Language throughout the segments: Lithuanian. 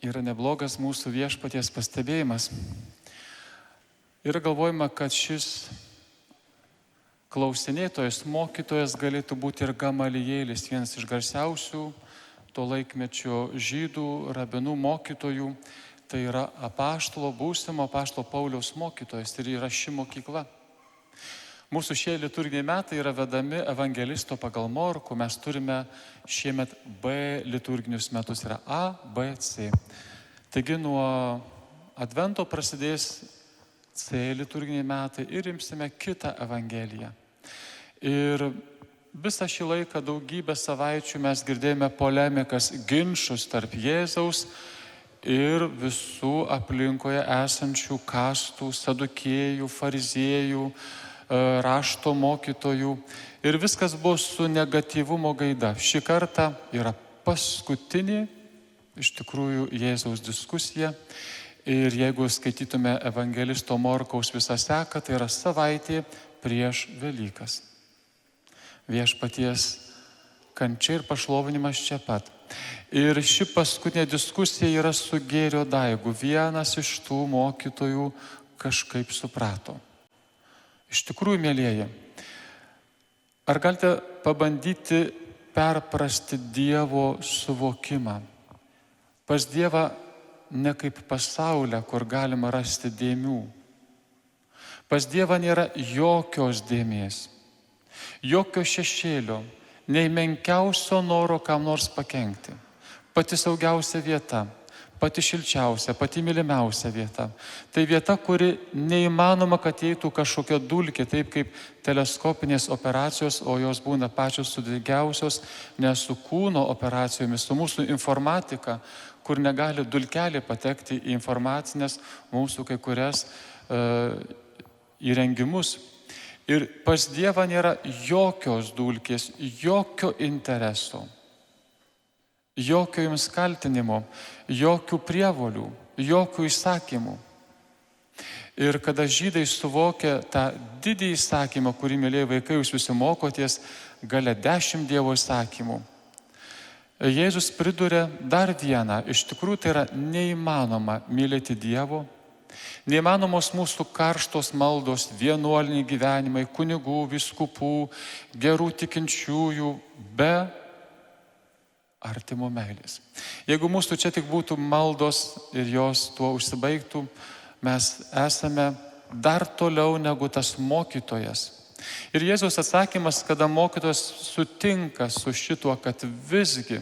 yra neblogas mūsų Viešpaties pastebėjimas. Ir galvojama, kad šis klausinėtojas, mokytojas galėtų būti ir Gamalijėlis, vienas iš garsiausių to laikmečio žydų, rabinų mokytojų. Tai yra būsimo apaštalo Pauliaus mokytojas ir yra ši mokykla. Mūsų šie liturginiai metai yra vedami evangelisto pagal Morkų. Mes turime šiemet B liturginius metus, yra A, B, C. Taigi nuo Advento prasidės C liturginiai metai ir imsime kitą evangeliją. Ir visą šį laiką daugybę savaičių mes girdėjome polemikas, ginčus tarp Jėzaus ir visų aplinkoje esančių kastų, sadukėjų, fariziejų, rašto mokytojų. Ir viskas buvo su negatyvumo gaida. Šį kartą yra paskutinė, iš tikrųjų, Jėzaus diskusija. Ir jeigu skaitytume evangelisto Morkaus visą seką, tai yra savaitė prieš Velykas. Viešpaties kančia ir pašlovinimas čia pat. Ir ši paskutinė diskusija yra su gėrio daigu. Vienas iš tų mokytojų kažkaip suprato. Iš tikrųjų, mėlyjeji, ar galite pabandyti perprasti Dievo suvokimą? Pas Dievą ne kaip pasaulio, kur galima rasti dėmių. Pas Dievą nėra jokios dėmės, jokio šešėlio, nei menkiausio noro kam nors pakenkti. Pati saugiausia vieta, pati šilčiausia, pati mylimiausia vieta. Tai vieta, kuri neįmanoma, kad eitų kažkokia dulkė, taip kaip teleskopinės operacijos, o jos būna pačios sudėtingiausios, nes su kūno operacijomis, su mūsų informatika, kur negali dulkelė patekti į informacinės mūsų kai kurias įrengimus. Ir pas Dievą nėra jokios dulkės, jokio intereso, jokio jums kaltinimo, jokių prievolių, jokių įsakymų. Ir kada žydai suvokia tą didį įsakymą, kurį, mėlyje vaikai, jūs visi mokotės, galia 10 Dievo įsakymų, Jėzus priduria dar vieną. Iš tikrųjų, tai yra neįmanoma mylėti Dievo, neįmanomos mūsų karštos maldos, vienuoliniai gyvenimai, kunigų, vyskupų, gerų tikinčiųjų, be artimo meilės. Jeigu mūsų čia tik būtų maldos ir jos tuo užsibaigtų, mes esame dar toliau negu tas mokytojas. Ir Jėzaus atsakymas, kada mokytojas sutinka su šituo, kad visgi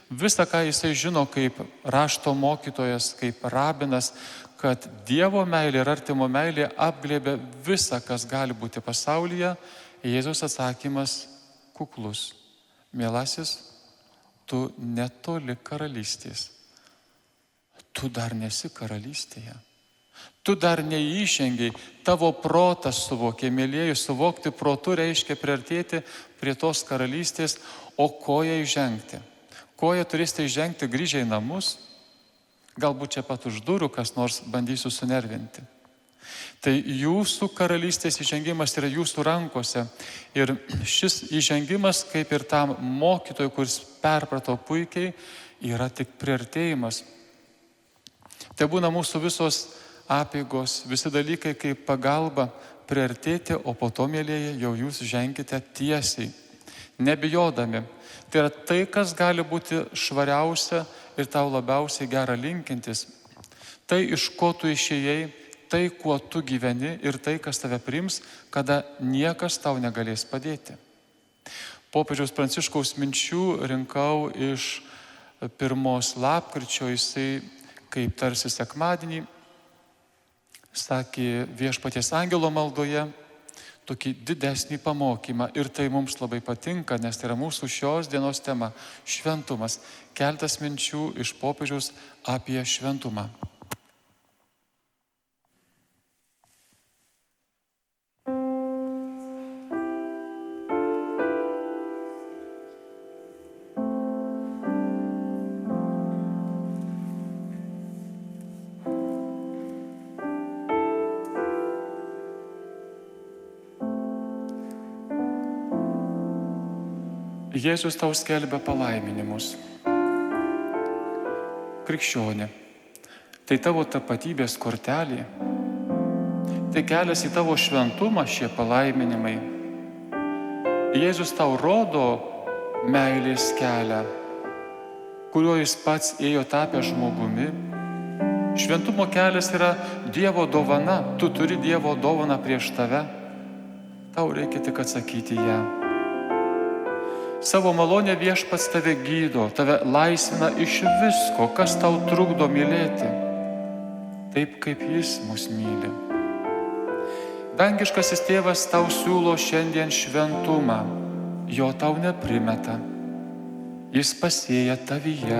visą, ką jisai žino kaip rašto mokytojas, kaip rabinas, kad Dievo meilė ir artimo meilė apglėbia visą, kas gali būti pasaulyje, Jėzaus atsakymas kuklus. Mielasis, tu netoli karalystės. Tu dar nesi karalystėje. Tu dar neįžengiai, tavo protas suvokė, mėlyjeji, suvokti protu reiškia priartėti prie tos karalystės, o koja įžengti. Koja turėsite įžengti grįžę į namus, galbūt čia pat už durų kas nors bandysiu sunervinti. Tai jūsų karalystės įžengimas yra jūsų rankose ir šis įžengimas, kaip ir tam mokytojui, kuris perprato puikiai, yra tik priartėjimas. Tai būna mūsų visos apeigos, visi dalykai kaip pagalba priartėti, o po to, mėlyjeji, jau jūs ženkite tiesiai, nebijodami. Tai yra tai, kas gali būti švariausia ir tau labiausiai gera linkintis. Tai, iš ko tu išėjai, tai, kuo tu gyveni ir tai, kas tave priims, kada niekas tau negalės padėti. Popiežiaus Pranciškaus minčių rinkau iš 1 lapkričio, jisai kaip tarsi sekmadienį sakė Viešpaties angelo maldoje tokį didesnį pamokymą. Ir tai mums labai patinka, nes tai yra mūsų šios dienos tema – šventumas. Keltas minčių iš popiežiaus apie šventumą. Jėzus tau skelbia palaiminimus. krikščionė, tai tavo tapatybės kortelė, tai kelias į tavo šventumą šie palaiminimai. Jėzus tau rodo meilės kelią, kuriuo jis pats ėjo tapęs žmogumi. Šventumo kelias yra Dievo dovana, tu turi Dievo dovaną prieš tave, tau reikia tik atsakyti ją. Savo malonę Viešpats tave gydo, tave laisvina iš visko, kas tau trukdo mylėti, taip kaip jis mus myli. Dangiškasis Tėvas tau siūlo šiandien šventumą, jo tau neprimeta. Jis pasėja tavyje,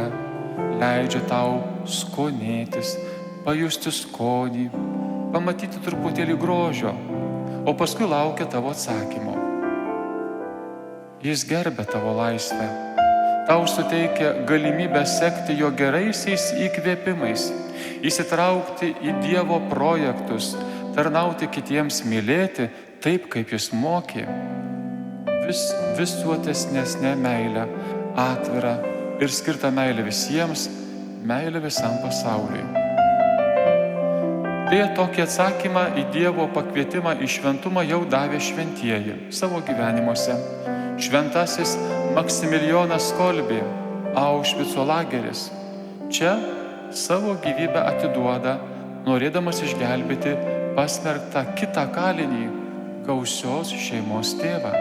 leidžia tau skonėtis, pajusti skonį, pamatyti truputėlį grožio, o paskui laukia tavo atsakymo. Jis gerbia tavo laisvę, tau suteikia galimybę sekti jo geraisiais įkvėpimais, įsitraukti į Dievo projektus, tarnauti kitiems, mylėti taip, kaip jis mokė, visuotesnė meilė, atvira ir skirta meilė visiems, meilė visam pasauliui. Tai tokį atsakymą į Dievo pakvietimą į šventumą jau davė šventieji savo gyvenimuose. Šventasis Maksimilijonas Kolbė, Aušvico lageris, čia savo gyvybę atiduoda, norėdamas išgelbėti pasmerktą kitą kalinį, gausios šeimos tėvą.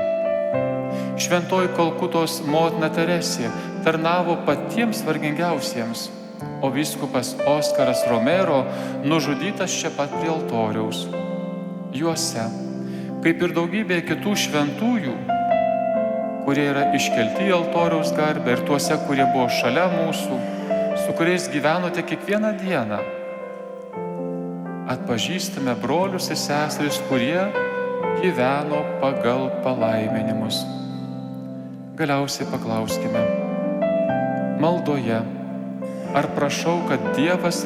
Šventoji Kalkutos motina Teresė tarnavo patiems vargingiausiems, o vyskupas Oskaras Romero nužudytas čia pat prie altoriaus. Juose, kaip ir daugybė kitų šventųjų, kurie yra iškelti į altoriaus garbę, ir tuose, kurie buvo šalia mūsų, su kuriais gyvenote kiekvieną dieną, atpažįstame brolius ir seseris, kurie gyveno pagal palaiminimus. Galiausiai paklauskime maldoje, ar prašau, kad Dievas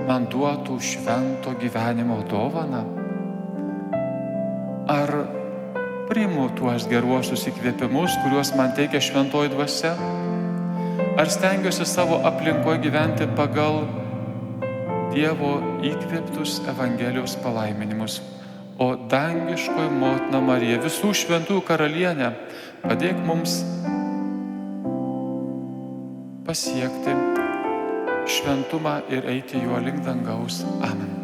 man duotų švento gyvenimo dovaną? Ar priimu tuos geruosius įkvėpimus, kuriuos man teikia šventoji dvasia? Ar stengiuosi savo aplinkoje gyventi pagal Dievo įkvėptus Evangelijos palaiminimus? O dangiškoji motina Marija, visų šventųjų karalienė, padėk mums pasiekti šventumą ir eiti juo link dangaus. Amen.